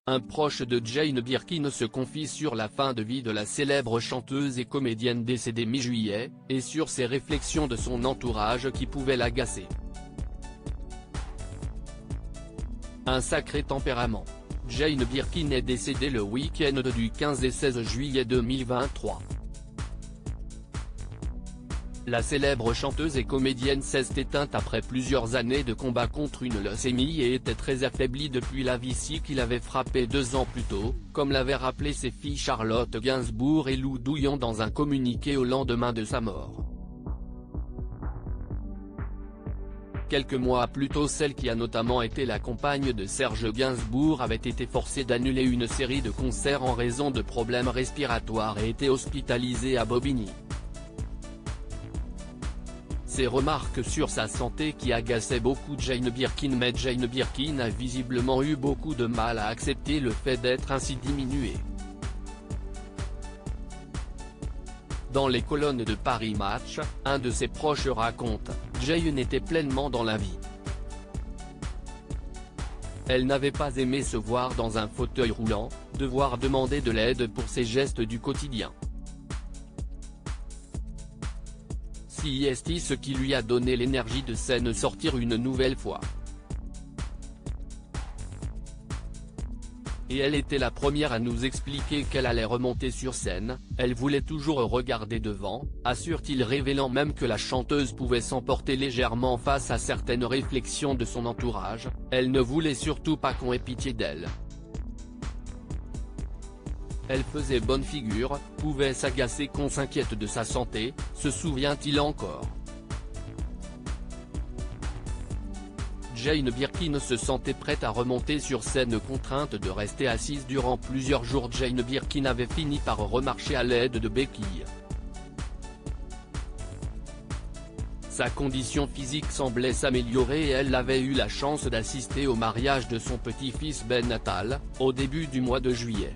Un proche de Jane Birkin se confie sur la fin de vie de la célèbre chanteuse et comédienne décédée mi-juillet, et sur ses réflexions de son entourage qui pouvaient l'agacer. Un sacré tempérament. Jane Birkin est décédée le week-end du 15 et 16 juillet 2023. La célèbre chanteuse et comédienne s'est éteinte après plusieurs années de combat contre une leucémie et était très affaiblie depuis la vessie qui l'avait frappée 2 ans plus tôt, comme l'avaient rappelé ses filles Charlotte Gainsbourg et Lou Douillon dans un communiqué au lendemain de sa mort. Quelques mois plus tôt, celle qui a notamment été la compagne de Serge Gainsbourg avait été forcée d'annuler une série de concerts en raison de problèmes respiratoires et était hospitalisée à Bobigny. Ces remarques sur sa santé qui agaçaient beaucoup Jane Birkin, mais Jane Birkin a visiblement eu beaucoup de mal à accepter le fait d'être ainsi diminuée. Dans les colonnes de Paris Match, un de ses proches raconte « Jane était pleinement dans la vie. Elle n'avait pas aimé se voir dans un fauteuil roulant, devoir demander de l'aide pour ses gestes du quotidien. C'est ce qui lui a donné l'énergie de scène sortir une nouvelle fois. Et elle était la première à nous expliquer qu'elle allait remonter sur scène, elle voulait toujours regarder devant, assure-t-il, révélant même que la chanteuse pouvait s'emporter légèrement face à certaines réflexions de son entourage, elle ne voulait surtout pas qu'on ait pitié d'elle. Elle faisait bonne figure, pouvait s'agacer qu'on s'inquiète de sa santé, se souvient-il encore. Jane Birkin se sentait prête à remonter sur scène, contrainte de rester assise durant plusieurs jours. Jane Birkin avait fini par remarcher à l'aide de béquilles. Sa condition physique semblait s'améliorer et elle avait eu la chance d'assister au mariage de son petit-fils Ben Natal, au début du mois de juillet.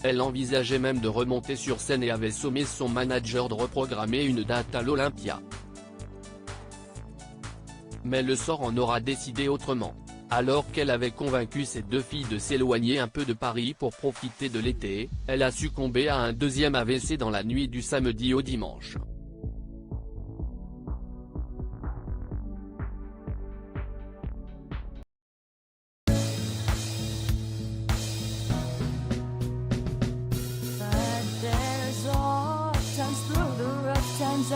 Elle envisageait même de remonter sur scène et avait sommé son manager de reprogrammer une date à l'Olympia. Mais le sort en aura décidé autrement. Alors qu'elle avait convaincu ses 2 filles de s'éloigner un peu de Paris pour profiter de l'été, elle a succombé à un deuxième AVC dans la nuit du samedi au dimanche. Through the rough times